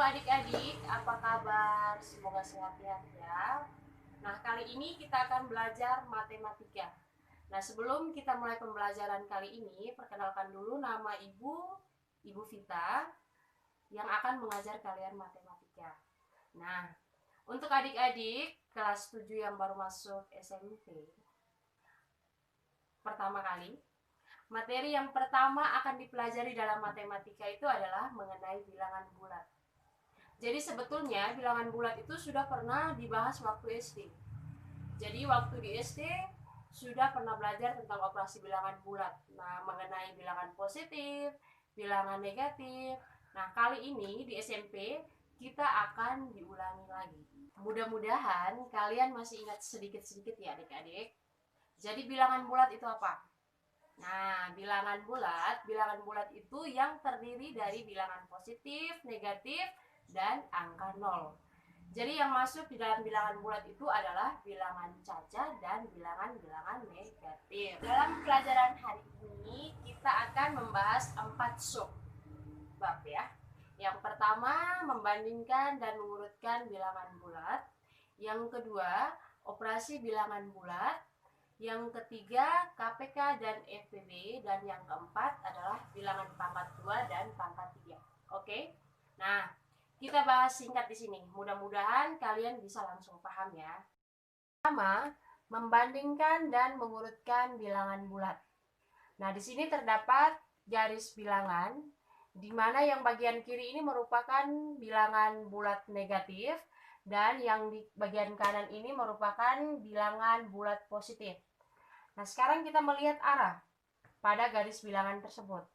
adik-adik, apa kabar? Semoga sehat-sehat ya. Nah, kali ini kita akan belajar matematika. Nah, sebelum kita mulai pembelajaran kali ini, perkenalkan dulu nama Ibu Vita, yang akan mengajar kalian matematika. Nah, untuk adik-adik kelas 7 yang baru masuk SMP, pertama kali, materi yang pertama akan dipelajari dalam matematika itu adalah mengenai bilangan bulat. Jadi sebetulnya bilangan bulat itu sudah pernah dibahas waktu SD. Jadi waktu di SD sudah pernah belajar tentang operasi bilangan bulat. Nah, mengenai bilangan positif, bilangan negatif. Nah, kali ini di SMP kita akan diulangi lagi. Mudah-mudahan kalian masih ingat sedikit-sedikit ya adik-adik. Jadi bilangan bulat itu apa? Nah, bilangan bulat itu yang terdiri dari bilangan positif, negatif, dan angka 0. Jadi yang masuk di dalam bilangan bulat itu adalah bilangan caca dan bilangan-bilangan negatif. Dalam pelajaran hari ini kita akan membahas 4 sub bab ya. Yang pertama, membandingkan dan mengurutkan bilangan bulat. Yang kedua, operasi bilangan bulat. Yang ketiga, KPK dan FPB. Dan yang keempat adalah bilangan pangkat 2 dan pangkat 3. Oke? Nah, kita bahas singkat di sini. Mudah-mudahan kalian bisa langsung paham ya. Pertama, membandingkan dan mengurutkan bilangan bulat. Nah, di sini terdapat garis bilangan, di mana yang bagian kiri ini merupakan bilangan bulat negatif, dan yang di bagian kanan ini merupakan bilangan bulat positif. Nah, sekarang kita melihat arah pada garis bilangan tersebut.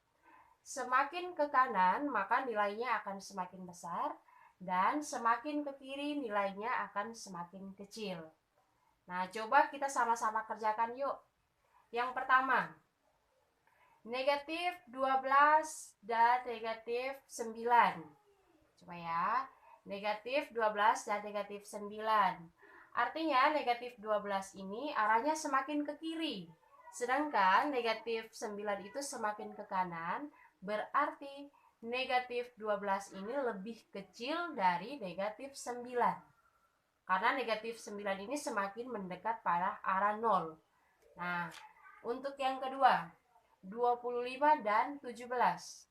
Semakin ke kanan, maka nilainya akan semakin besar, dan semakin ke kiri nilainya akan semakin kecil. Nah, coba kita sama-sama kerjakan yuk. Yang pertama, negatif 12 dan negatif 9. Coba ya, negatif 12 dan negatif 9. Artinya negatif 12 ini arahnya semakin ke kiri, sedangkan negatif 9 itu semakin ke kanan. Berarti negatif 12 ini lebih kecil dari negatif 9. Karena negatif 9 ini semakin mendekat pada arah 0. Nah, untuk yang kedua, 25 dan 17.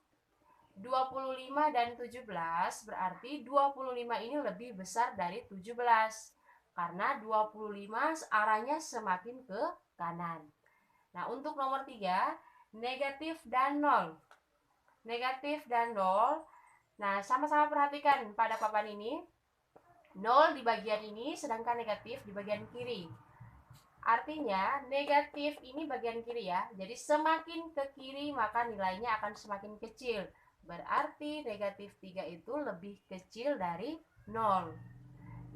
25 dan 17 berarti 25 ini lebih besar dari 17. Karena 25 arahnya semakin ke kanan. Nah, untuk nomor 3, negatif dan 0. Negatif dan 0. Nah, sama-sama perhatikan pada papan ini. 0 di bagian ini, sedangkan negatif di bagian kiri. Artinya, negatif ini bagian kiri ya. Jadi, semakin ke kiri, maka nilainya akan semakin kecil. Berarti negatif 3 itu lebih kecil dari 0.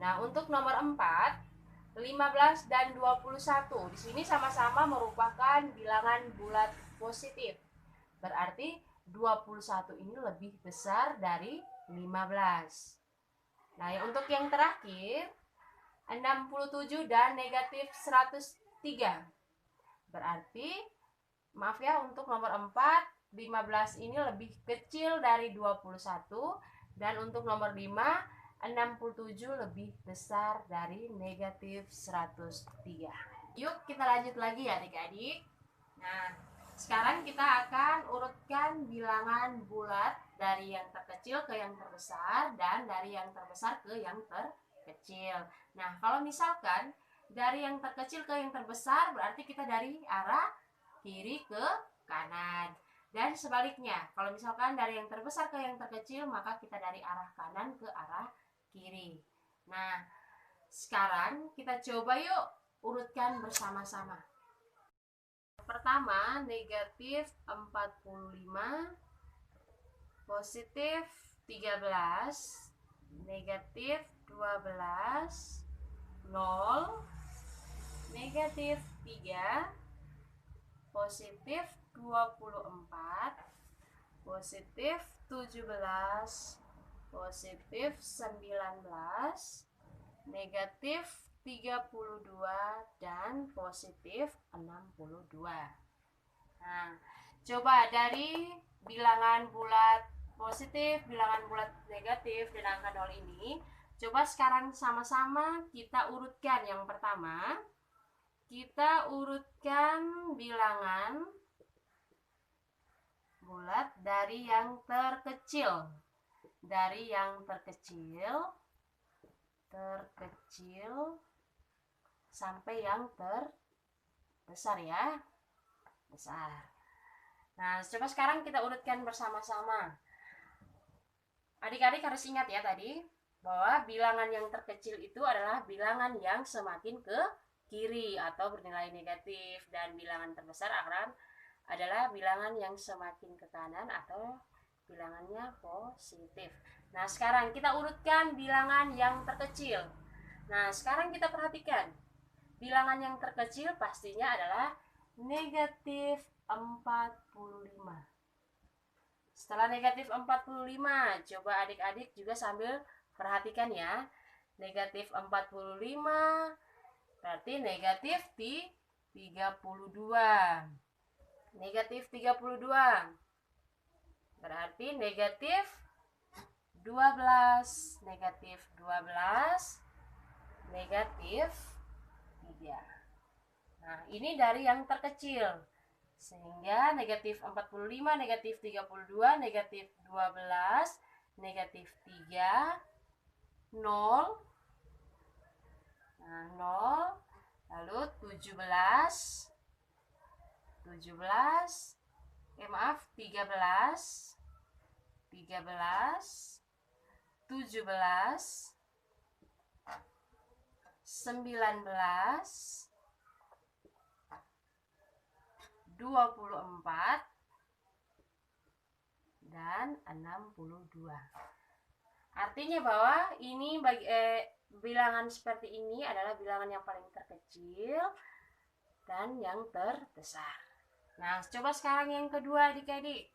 Nah, untuk nomor 4, 15 dan 21. Di sini sama-sama merupakan bilangan bulat positif. Berarti 21 ini lebih besar dari 15. Nah, untuk yang terakhir, 67 dan negatif 103. Berarti, maaf ya, untuk nomor 4, 15 ini lebih kecil dari 21. Dan untuk nomor 5, 67 lebih besar dari negatif 103. Yuk kita lanjut lagi ya adik-adik. Nah, sekarang kita akan urutkan bilangan bulat dari yang terkecil ke yang terbesar dan dari yang terbesar ke yang terkecil. Nah, kalau misalkan dari yang terkecil ke yang terbesar berarti kita dari arah kiri ke kanan. Dan sebaliknya, kalau misalkan dari yang terbesar ke yang terkecil maka kita dari arah kanan ke arah kiri. Nah, sekarang kita coba yuk urutkan bersama-sama. Pertama, negatif 45, positif 13, negatif 12, 0, negatif 3, positif 24, positif 17, positif 19, negatif 32, dan positif 62. Nah, coba dari bilangan bulat positif, bilangan bulat negatif, dan angka 0 ini, coba sekarang sama-sama kita urutkan. Yang pertama, kita urutkan bilangan bulat dari yang terkecil. Dari yang terkecil sampai yang terbesar ya. Besar. Nah, coba sekarang kita urutkan bersama-sama. Adik-adik harus ingat ya tadi bahwa bilangan yang terkecil itu adalah bilangan yang semakin ke kiri atau bernilai negatif, dan bilangan terbesar adalah bilangan yang semakin ke kanan atau bilangannya positif. Nah, sekarang kita urutkan bilangan yang terkecil. Nah, sekarang kita perhatikan. Bilangan yang terkecil pastinya adalah negatif 45. Setelah negatif 45, coba adik-adik juga sambil perhatikan ya. Negatif 45 berarti negatif 32. Negatif 32 berarti negatif 12. Negatif 12, negatif 3. Nah, ini dari yang terkecil. Sehingga negatif 45, negatif 32, negatif 12, negatif 3, 0. Nah, 0. Lalu 13, 17, 19, 24, dan 62. Artinya bahwa ini bilangan seperti ini adalah bilangan yang paling terkecil dan yang terbesar. Nah, coba sekarang yang kedua adik-adik.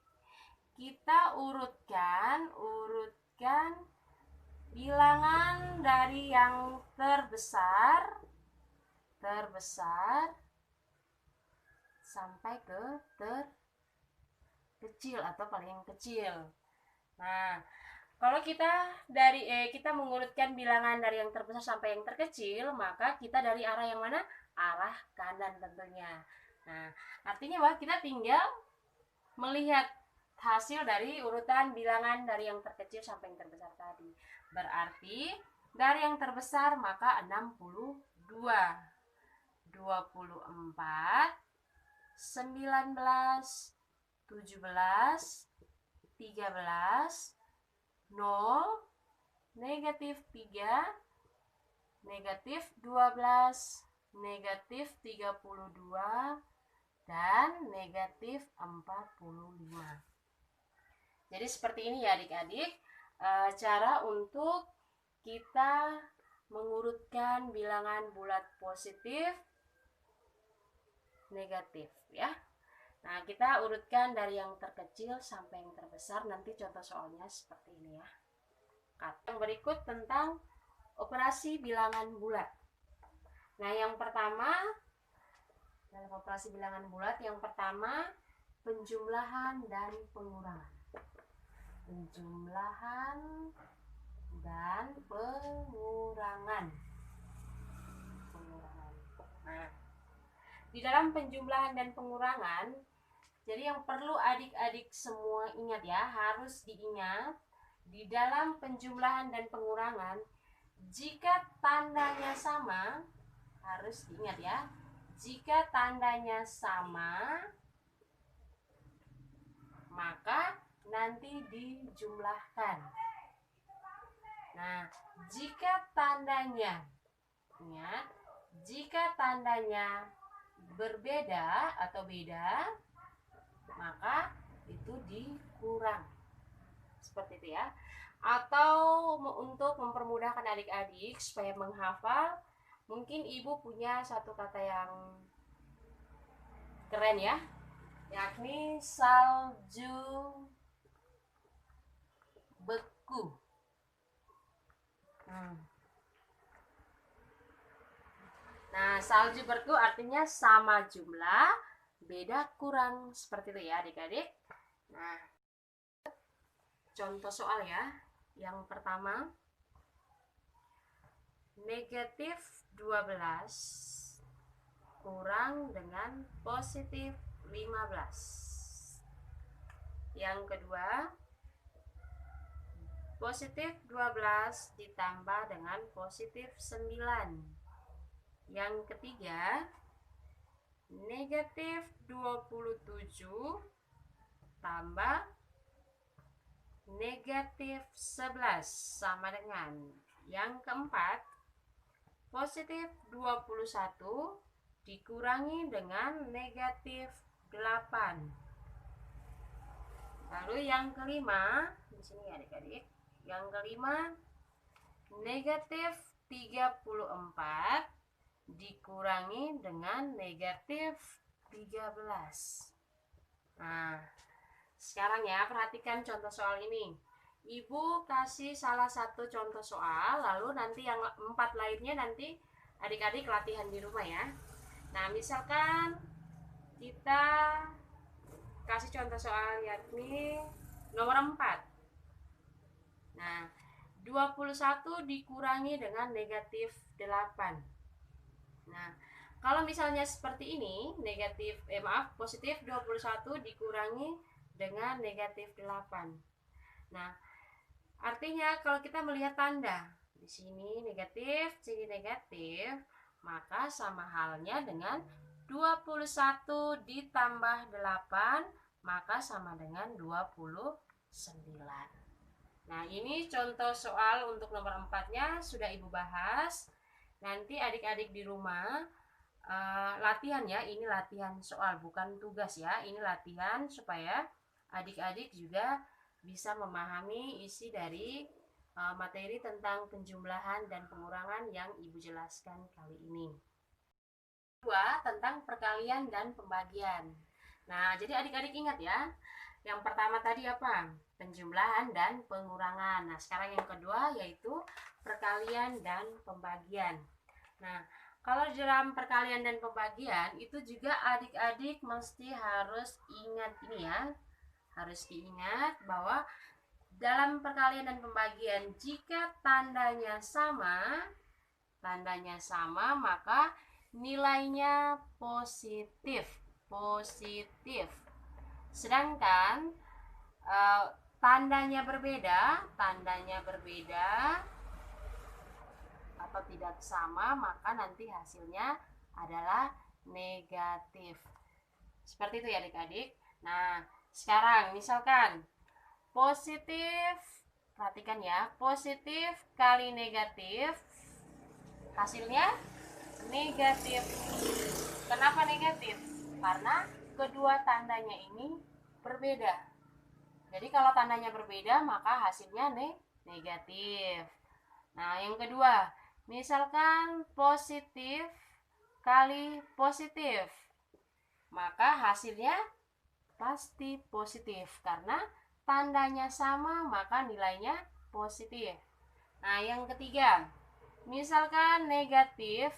Kita urutkan bilangan dari yang terbesar sampai ke terkecil atau paling kecil. Nah, kalau kita kita mengurutkan bilangan dari yang terbesar sampai yang terkecil, maka kita dari arah yang mana? Arah kanan tentunya. Nah, artinya bahwa kita tinggal melihat hasil dari urutan bilangan dari yang terkecil sampai yang terbesar tadi. Berarti dari yang terbesar maka 62, 24, 19, 17, 13, 0, negatif 3, negatif 12, negatif 32, dan negatif 45. Jadi seperti ini ya adik-adik, cara untuk kita mengurutkan bilangan bulat positif, negatif ya. Nah, kita urutkan dari yang terkecil sampai yang terbesar. Nanti contoh soalnya seperti ini ya. Yang berikut tentang operasi bilangan bulat. Nah, yang pertama dalam operasi bilangan bulat, yang pertama penjumlahan dan pengurangan. Penjumlahan dan pengurangan. Nah, di dalam penjumlahan dan pengurangan, jadi yang perlu adik-adik semua ingat ya, harus diingat, di dalam penjumlahan dan pengurangan, jika tandanya sama, harus diingat ya, jika tandanya sama, maka nanti dijumlahkan. Nah, jika tandanya, ingat, jika tandanya berbeda atau beda, maka itu dikurang. Seperti itu ya. Atau untuk mempermudahkan adik-adik supaya menghafal, mungkin ibu punya satu kata yang keren ya, yakni salju beku. Nah, salju beku artinya sama jumlah, beda kurang. Seperti itu ya adik-adik. Nah, contoh soal ya. Yang pertama, negatif 12 kurang dengan positif 15. Yang kedua, positif 12 ditambah dengan positif 9. Yang ketiga, negatif 27 tambah negatif 11 sama dengan. Yang keempat, positif 21 dikurangi dengan negatif 8. Lalu yang kelima, di sini ya adik-adik. Yang kelima, negatif 34 dikurangi dengan negatif 13. Nah, sekarang ya perhatikan contoh soal ini. Ibu kasih salah satu contoh soal, lalu nanti yang 4 lainnya nanti adik-adik latihan di rumah ya. Nah, misalkan kita kasih contoh soal yakni nomor 4. Nah, 21 dikurangi dengan negatif 8. Nah, kalau misalnya seperti ini, positif 21 dikurangi dengan negatif 8. Nah, artinya kalau kita melihat tanda, di sini negatif, sini negatif, maka sama halnya dengan 21 ditambah 8, maka sama dengan 29. Nah, ini contoh soal untuk nomor 4-nya sudah Ibu bahas. Nanti adik-adik di rumah latihan ya, ini latihan soal bukan tugas ya, ini latihan supaya adik-adik juga bisa memahami isi dari materi tentang penjumlahan dan pengurangan yang Ibu jelaskan kali ini. Kedua, tentang perkalian dan pembagian. Nah, jadi adik-adik ingat ya, yang pertama tadi apa? Penjumlahan dan pengurangan. Nah, sekarang yang kedua yaitu perkalian dan pembagian. Nah, kalau dalam perkalian dan pembagian itu juga adik-adik mesti harus ingat ini ya. Harus diingat bahwa dalam perkalian dan pembagian jika tandanya sama maka nilainya positif. Sedangkan tandanya berbeda atau tidak sama, maka nanti hasilnya adalah negatif. Seperti itu ya adik-adik. Nah, sekarang misalkan positif, perhatikan ya, positif kali negatif, hasilnya negatif. Kenapa negatif? Karena kedua tandanya ini berbeda. Jadi kalau tandanya berbeda, maka hasilnya negatif. Nah, yang kedua, misalkan positif kali positif, maka hasilnya pasti positif karena tandanya sama, maka nilainya positif. Nah, yang ketiga, misalkan negatif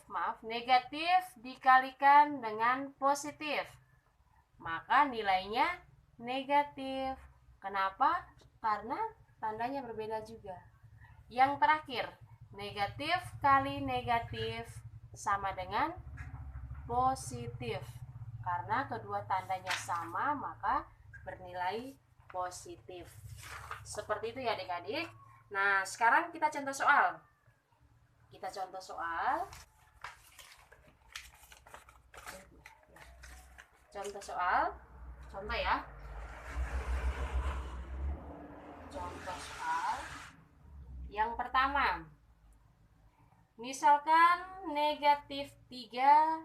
dikalikan dengan positif, maka nilainya negatif. Kenapa? Karena tandanya berbeda juga. Yang terakhir, negatif kali negatif sama dengan positif. Karena kedua tandanya sama, maka bernilai positif. Seperti itu ya adik-adik. Nah, sekarang kita contoh soal. Contoh ya. Contoh soal yang pertama, misalkan negatif 3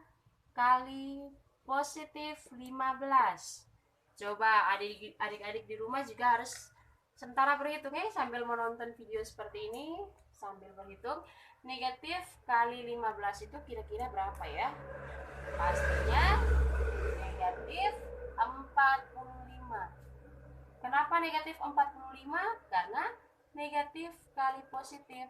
kali positif 15. Coba adik-adik di rumah juga harus sementara berhitung ya, sambil menonton video seperti ini, sambil berhitung negatif kali 15 itu kira-kira berapa ya? Pastinya negatif 45. Kenapa negatif 45? Karena negatif kali positif.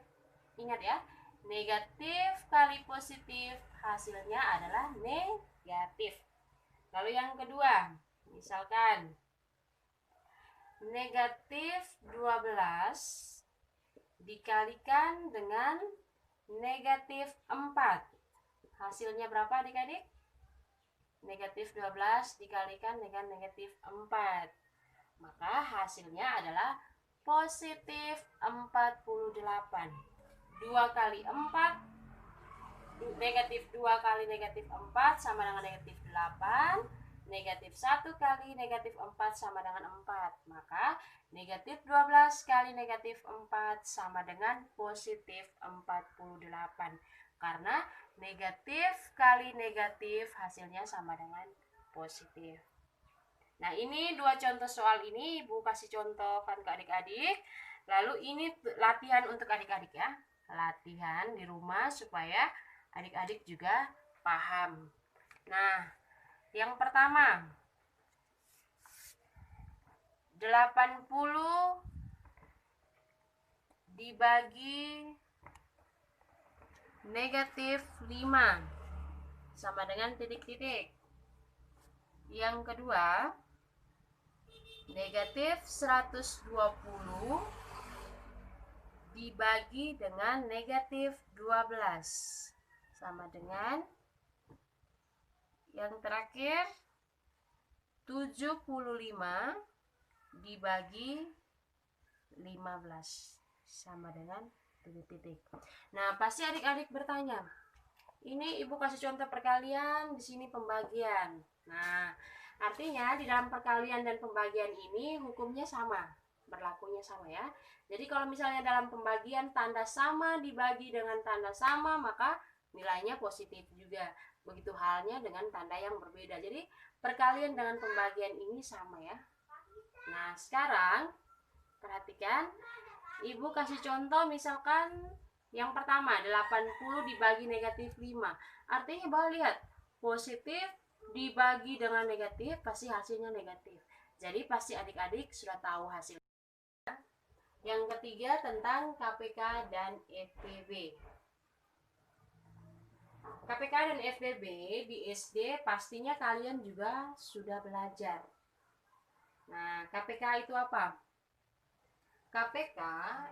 Ingat ya, negatif kali positif hasilnya adalah negatif. Lalu yang kedua, misalkan negatif 12 dikalikan dengan negatif 4. Hasilnya berapa adik-adik? Negatif 12 dikalikan dengan negatif 4. Maka hasilnya adalah positif 48. 2 kali 4, negatif 2 kali negatif 4 sama dengan negatif 8. Negatif 1 kali negatif 4 sama dengan 4. Maka negatif 12 kali negatif 4 sama dengan positif 48. Karena negatif kali negatif hasilnya sama dengan positif. Nah, ini dua contoh soal ini Ibu kasih contohkan ke adik-adik. Lalu ini latihan untuk adik-adik ya. Latihan di rumah supaya adik-adik juga paham. Nah, yang pertama 80 dibagi negatif 5 sama dengan titik-titik. Yang kedua, negatif 120 dibagi dengan negatif 12 sama dengan yang terakhir 75 dibagi 15 sama dengan titik-titik. Nah, pasti adik-adik bertanya, ini Ibu kasih contoh perkalian, di sini pembagian. Nah, artinya di dalam perkalian dan pembagian ini hukumnya sama, berlakunya sama ya. Jadi kalau misalnya dalam pembagian tanda sama dibagi dengan tanda sama, maka nilainya positif juga. Begitu halnya dengan tanda yang berbeda. Jadi perkalian dengan pembagian ini sama ya. Nah, sekarang perhatikan, Ibu kasih contoh misalkan yang pertama 80 dibagi negatif 5. Artinya Ibu lihat, positif dibagi dengan negatif pasti hasilnya negatif. Jadi pasti adik-adik sudah tahu hasilnya. Yang ketiga tentang KPK dan FPB. KPK dan FPB di SD pastinya kalian juga sudah belajar. Nah, KPK itu apa? KPK,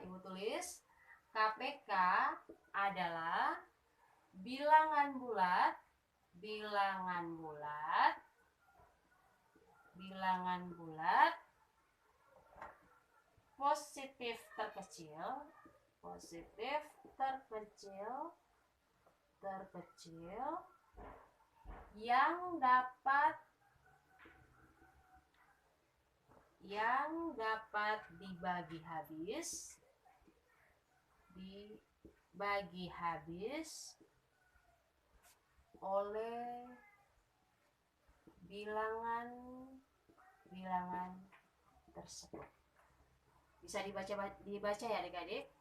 Ibu tulis, KPK adalah bilangan bulat positif terkecil yang dapat dibagi habis oleh bilangan tersebut. Bisa dibaca ya adik-adik.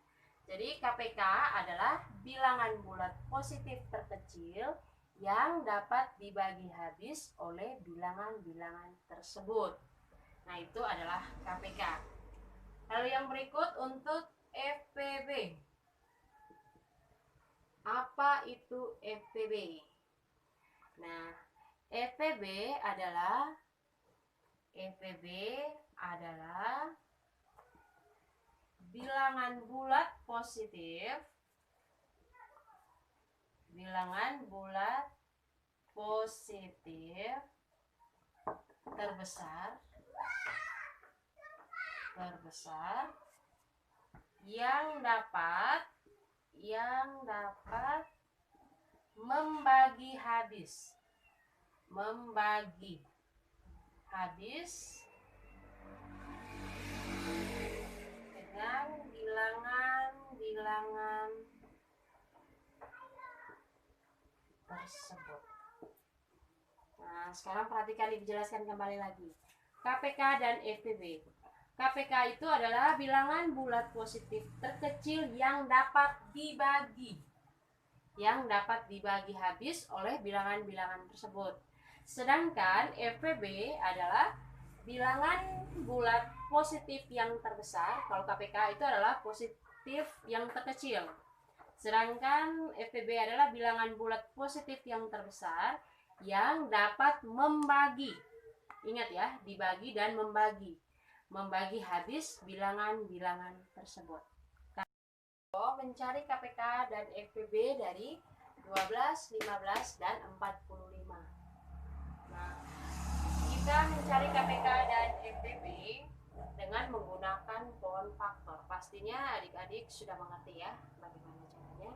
Jadi KPK adalah bilangan bulat positif terkecil yang dapat dibagi habis oleh bilangan-bilangan tersebut. Nah, itu adalah KPK. Lalu yang berikut untuk FPB. Apa itu FPB? Nah, FPB adalah bilangan bulat positif terbesar yang dapat membagi habis dengan bilangan tersebut. Nah, sekarang perhatikan, dijelaskan kembali lagi. KPK dan FPB. KPK itu adalah bilangan bulat positif terkecil yang dapat dibagi habis oleh bilangan-bilangan tersebut. Sedangkan FPB adalah bilangan bulat positif yang terbesar. Kalau KPK itu adalah positif yang terkecil. Sedangkan FPB adalah bilangan bulat positif yang terbesar yang dapat membagi. Ingat ya, dibagi dan membagi. membagi habis bilangan-bilangan tersebut. Mencari KPK dan FPB dari 12, 15, dan 45. Nah, kita mencari KPK dan FPB dengan menggunakan pohon faktor. Pastinya adik-adik sudah mengerti ya bagaimana caranya.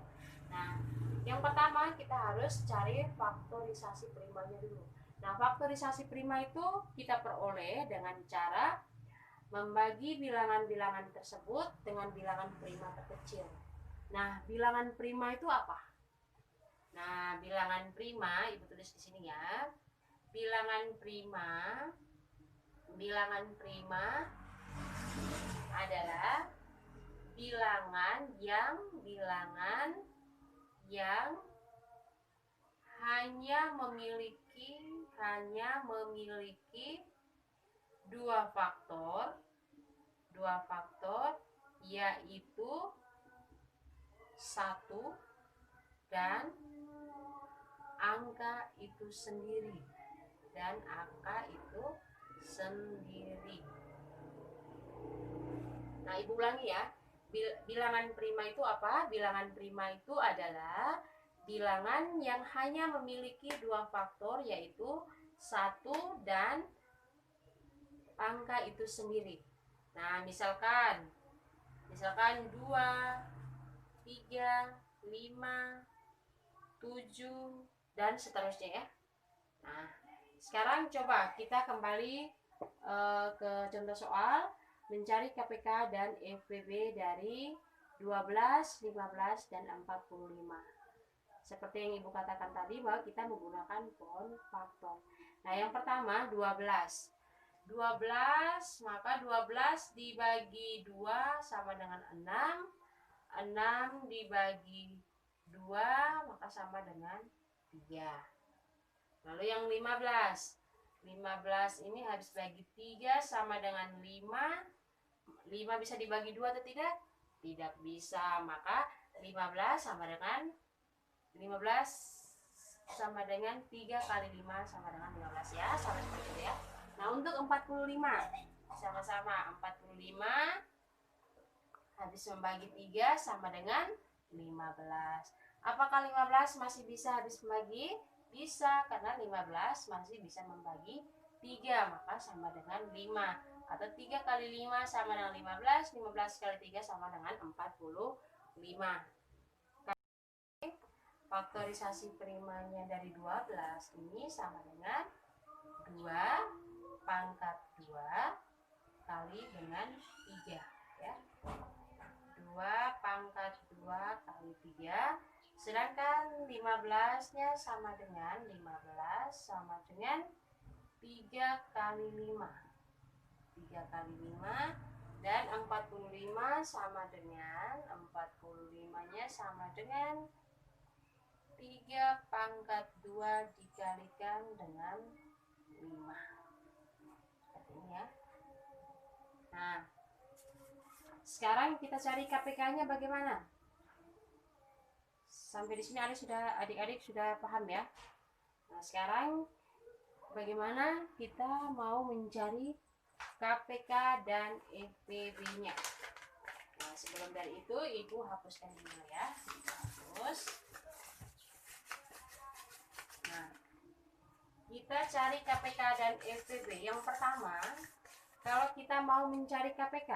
Nah, yang pertama kita harus cari faktorisasi primanya dulu. Nah, faktorisasi prima itu kita peroleh dengan cara membagi bilangan-bilangan tersebut dengan bilangan prima terkecil. Nah, bilangan prima itu apa? Nah, bilangan prima, Ibu tulis di sini ya. Bilangan prima adalah bilangan yang hanya memiliki dua faktor yaitu 1 dan angka itu sendiri. Nah, Ibu ulangi ya. Bilangan prima itu apa? Bilangan prima itu adalah bilangan yang hanya memiliki dua faktor yaitu 1 dan angka itu sendiri. Nah, misalkan 2, 3, 5, 7 dan seterusnya ya. Nah, sekarang coba kita kembali ke contoh soal mencari KPK dan FPB dari 12, 15, dan 45. Seperti yang Ibu katakan tadi bahwa kita menggunakan pohon faktor. Nah, yang pertama 12. 12, maka 12 dibagi 2 sama dengan 6. 6 dibagi 2 maka sama dengan 3. Lalu yang 15. 15 ini habis bagi 3 sama dengan 5. 5 bisa dibagi 2 atau tidak? Tidak bisa, maka 15 sama dengan 3 kali 5 sama dengan 15 ya, sama seperti itu ya. Nah, untuk 45 sama-sama 45 habis membagi 3 sama dengan 15. Apakah 15 masih bisa habis membagi? Bisa, karena 15 masih bisa membagi 3, maka sama dengan 5. Atau 3 kali 5 sama dengan 15, 15 kali 3 sama dengan 45. Faktorisasi primanya dari 12 ini sama dengan 2 pangkat 2 kali dengan 3 ya. 2 pangkat 2 kali 3. Sedangkan 15-nya sama dengan 3 kali 5. 3 kali 5 dan 45 sama dengan 45-nya sama dengan 3 pangkat 2 dikalikan dengan 5. Seperti ini ya. Nah, sekarang kita cari KPK-nya bagaimana? Sampai di sini adik-adik sudah paham ya. Nah, sekarang bagaimana kita mau mencari KPK dan FPB-nya? Nah, sebelum dari itu Ibu hapuskan dulu ya. Hapus. Nah, kita cari KPK dan FPB. Yang pertama, kalau kita mau mencari KPK,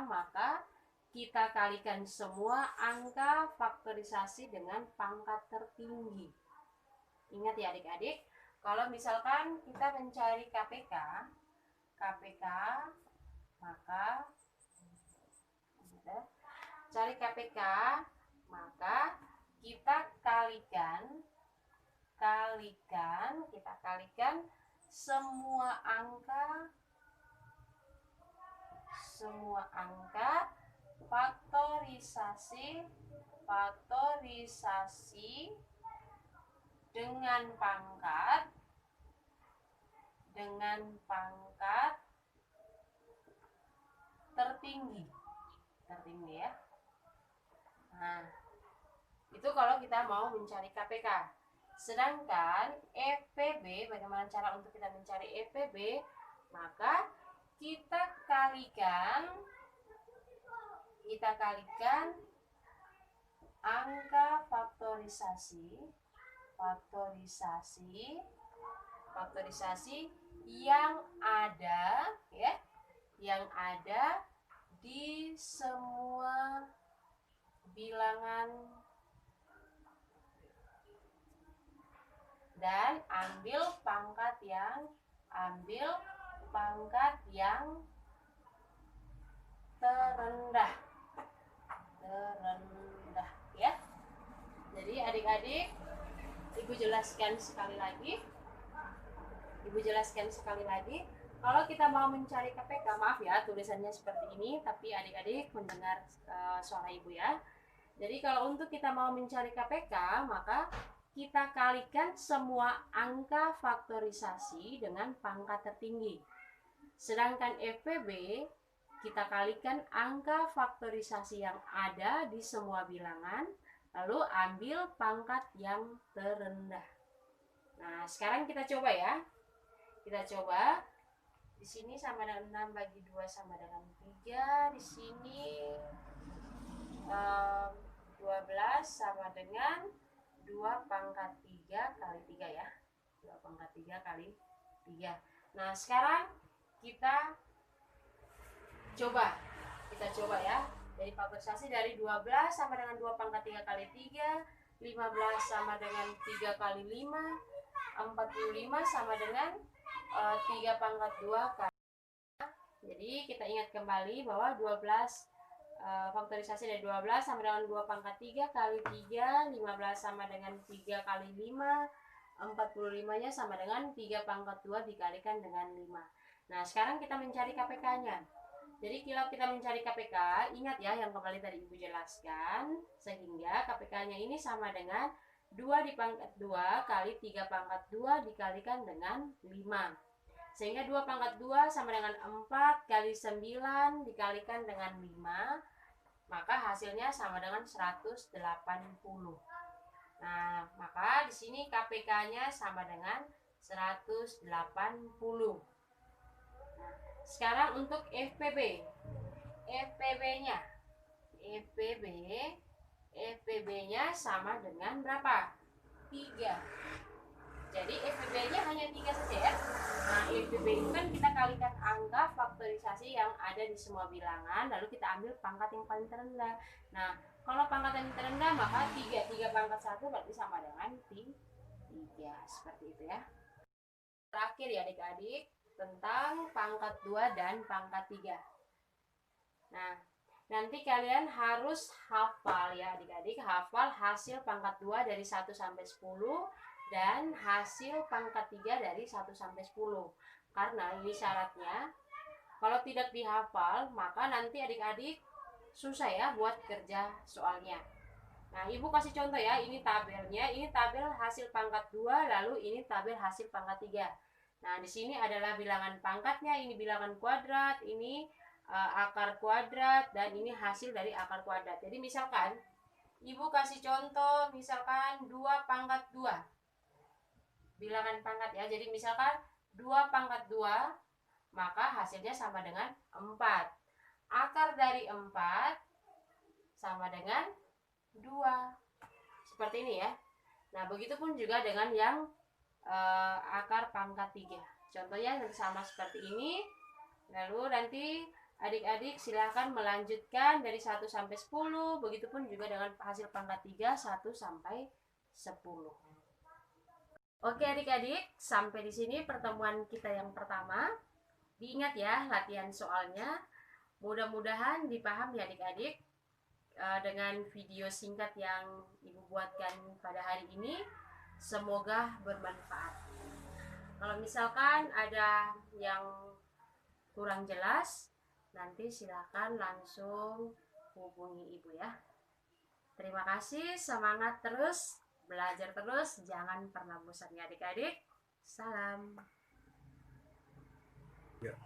maka kita kalikan semua angka faktorisasi dengan pangkat tertinggi. Ingat ya adik-adik, kalau misalkan kita mencari KPK, maka cari KPK, maka kita kalikan semua angka faktorisasi dengan pangkat tertinggi ya. Nah, itu kalau kita mau mencari KPK. Sedangkan EPB, bagaimana cara untuk kita mencari EPB? Maka kita kalikan angka faktorisasi yang ada ya, yang ada di semua bilangan dan ambil pangkat yang terendah ya. Jadi adik-adik, Ibu jelaskan sekali lagi. Kalau kita mau mencari KPK, maaf ya tulisannya seperti ini, tapi adik-adik mendengar suara Ibu ya. Jadi kalau untuk kita mau mencari KPK, maka kita kalikan semua angka faktorisasi dengan pangkat tertinggi. Sedangkan FPB, kita kalikan angka faktorisasi yang ada di semua bilangan, lalu ambil pangkat yang terendah. Nah, sekarang kita coba ya. Kita coba. Di sini sama dengan 6 bagi 2 sama dengan 3. Di sini 12 sama dengan 2 pangkat 3 kali 3 ya. 2 pangkat 3 kali 3. Nah, sekarang kita coba ya. Dari faktorisasi dari 12 sama dengan 2 pangkat 3 kali 3, 15 sama dengan 3 kali 5, 45 sama dengan 3 pangkat 2 kali. Jadi kita ingat kembali bahwa 12 faktorisasi dari 12 sama dengan 2 pangkat 3 kali 3, 15 sama dengan 3 kali 5, 45 nya sama dengan 3 pangkat 2 dikalikan dengan 5. Nah, sekarang kita mencari KPK-nya. Jadi kalau kita mencari KPK, ingat ya yang kembali tadi Ibu jelaskan, sehingga KPK-nya ini sama dengan 2 di pangkat 2 kali 3 pangkat 2 dikalikan dengan 5. Sehingga 2 pangkat 2 sama dengan 4 kali 9 dikalikan dengan 5, maka hasilnya sama dengan 180. Nah, maka di sini KPK-nya sama dengan 180. Sekarang untuk FPB. FPB-nya sama dengan berapa? 3. Jadi FPB-nya hanya 3 saja ya. Nah, FPB itu kan kita kalikan angka faktorisasi yang ada di semua bilangan, lalu kita ambil pangkat yang paling terendah. Nah, kalau pangkat yang terendah maka 3 pangkat 1 berarti sama dengan 3. Seperti itu ya. Terakhir ya adik-adik, tentang pangkat 2 dan pangkat 3. Nah, nanti kalian harus hafal ya adik-adik, hafal hasil pangkat 2 dari 1 sampai 10 dan hasil pangkat 3 dari 1 sampai 10. Karena ini syaratnya, kalau tidak dihafal, maka nanti adik-adik susah ya buat kerja soalnya. Nah, Ibu kasih contoh ya, ini tabelnya, ini tabel hasil pangkat 2, lalu ini tabel hasil pangkat 3. Nah, di sini adalah bilangan pangkatnya, ini bilangan kuadrat, ini akar kuadrat, dan ini hasil dari akar kuadrat. Jadi misalkan, Ibu kasih contoh, misalkan 2 pangkat 2. Bilangan pangkat ya, jadi misalkan 2 pangkat 2, maka hasilnya sama dengan 4. Akar dari 4 sama dengan 2. Seperti ini ya. Nah, begitupun juga dengan yang akar pangkat 3. Contohnya sama seperti ini. Lalu nanti adik-adik silahkan melanjutkan dari 1 sampai 10. Begitupun juga dengan hasil pangkat 3 1 sampai 10. Oke adik-adik, sampai di sini pertemuan kita yang pertama. Diingat ya latihan soalnya. Mudah-mudahan dipahami adik-adik dengan video singkat yang Ibu buatkan pada hari ini. Semoga bermanfaat. Kalau misalkan ada yang kurang jelas, nanti silakan langsung hubungi Ibu ya. Terima kasih, semangat terus, belajar terus, jangan pernah bosan ya adik-adik. Salam. Ya.